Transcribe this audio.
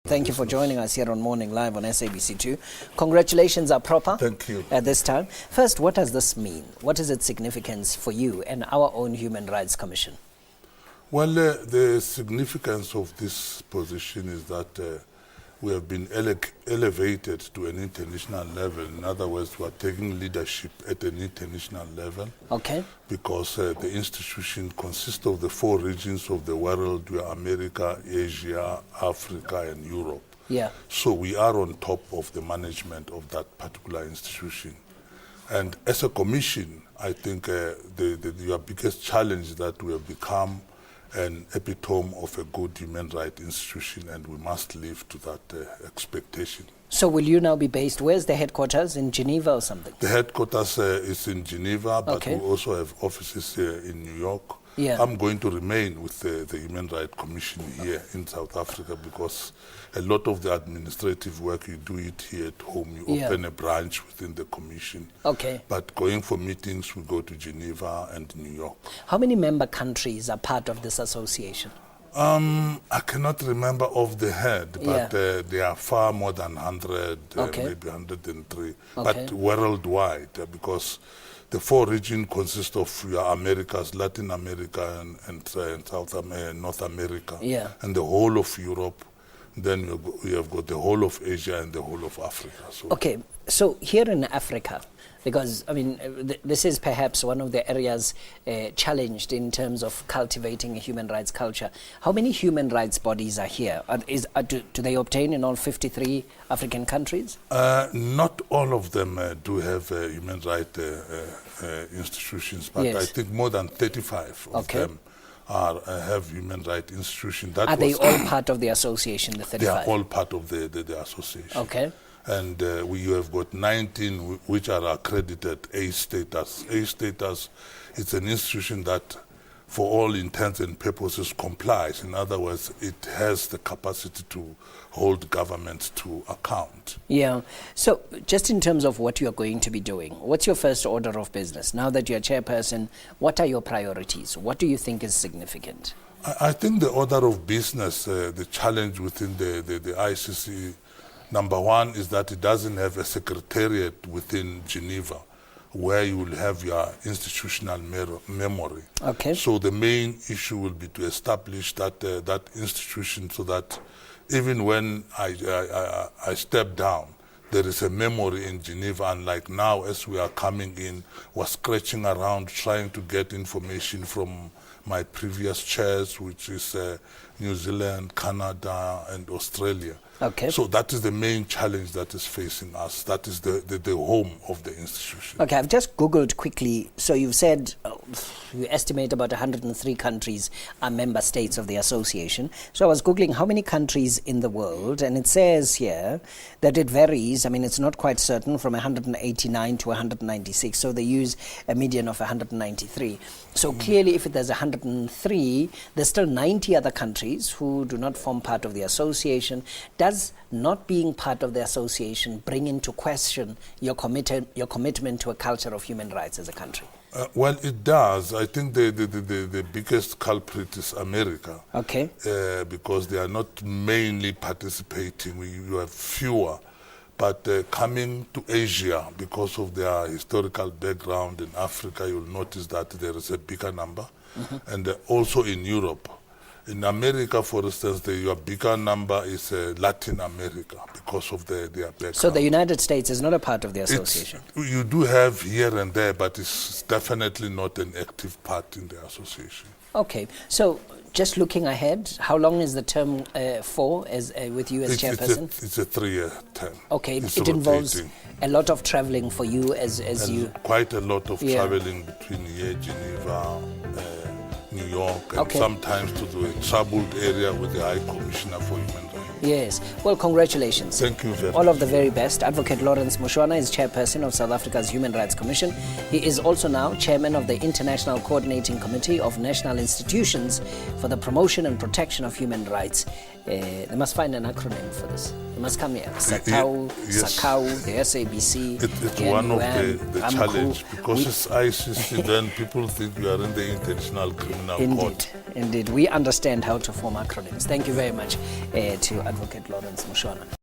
Thank you for joining us here on Morning Live on SABC2. Congratulations are proper. Thank you. At this time. First, what does this mean? What is its significance for you and our own Human Rights Commission? Well, the significance of this position is that we have been elevated to an international level. In other words, we are taking leadership at an international level. Okay. Because the institution consists of the 4 regions of the world, where America, Asia, Africa, and Europe. Yeah. So we are on top of the management of that particular institution. And as a commission, I think your biggest challenge is that we have become an epitome of a good human rights institution, and we must live to that expectation. So will you now be based, where's the headquarters, in Geneva or something? The headquarters is in Geneva, but Okay. we also have offices here in New York. Yeah. I'm going to remain with the Human Rights Commission here in South Africa, because a lot of the administrative work, you do it here at home. You Yeah. open a branch within the commission. Okay. But going for meetings, we go to Geneva and New York. How many member countries are part of this association? I cannot remember off the head, but Yeah. there are far more than 100, Okay. maybe 103, Okay. but worldwide, because the 4 regions consist of Americas, Latin America, and North America, Yeah. and the whole of Europe. Then we have got the whole of Asia and the whole of Africa. So Okay, so here in Africa, because I mean, this is perhaps one of the areas challenged in terms of cultivating a human rights culture. How many human rights bodies are here? Do they obtain in all 53 African countries? not all of them do have human rights institutions, but Yes. I think more than 35 of Okay. them have human rights institutions. Are they all part of the association, the 35? They are all part of the association. Okay. And we have got 19 which are accredited A status. A status is an institution that, for all intents and purposes, complies. In other words, it has the capacity to hold governments to account. Yeah. So just in terms of what you're going to be doing, what's your first order of business? Now that you're chairperson, what are your priorities? What do you think is significant? I think the order of business, the challenge within the ICC, number one is that it doesn't have a secretariat within Geneva where you will have your institutional memory. Okay. So the main issue will be to establish that that institution, so that even when I step down, there is a memory in Geneva. Unlike now, as we are coming in, we're scratching around trying to get information from my previous chairs, which is New Zealand, Canada, and Australia. Okay. So that is the main challenge that is facing us. That is the home of the institution. Okay, I've just Googled quickly. So you've said you estimate about 103 countries are member states of the association. So I was Googling how many countries in the world, and it says here that it varies. I mean, it's not quite certain, from 189 to 196. So they use a median of 193. So clearly, if there's 103, there's still 90 other countries who do not form part of the association. Does not being part of the association bring into question your commitment to a culture of human rights as a country? Well, it does. I think the biggest culprit is America. Okay. Because they are not mainly participating. You have fewer. But coming to Asia, because of their historical background, in Africa, you'll notice that there is a bigger number. Mm-hmm. And also in Europe. In America, for instance, your bigger number is Latin America, because of their background. So the United States is not a part of the association? You do have here and there, but it's definitely not an active part in the association. Okay. So just looking ahead, how long is the term for with you as chairperson? It's a 3-year term. Okay. It's it involves rotating. a lot of traveling for you as you... Quite a lot of traveling between here, Geneva, New York, and Okay. sometimes to the troubled area with the High Commissioner for Human Rights. Yes. Well, congratulations. Thank you very much. All of the very best. Advocate Lawrence Mushwana is chairperson of South Africa's Human Rights Commission. He is also now chairman of the International Co-ordinating Committee of National Institutions for the Promotion and Protection of Human Rights. They must find an acronym for this. They must come here. SATAU, Yes. SACAU, the SABC. It's one of the AMCU. challenge, because it's ICC, then people think we are in the International Criminal Court. Indeed. We understand how to form acronyms. Thank you very much to Advocate Lawrence Mushwana.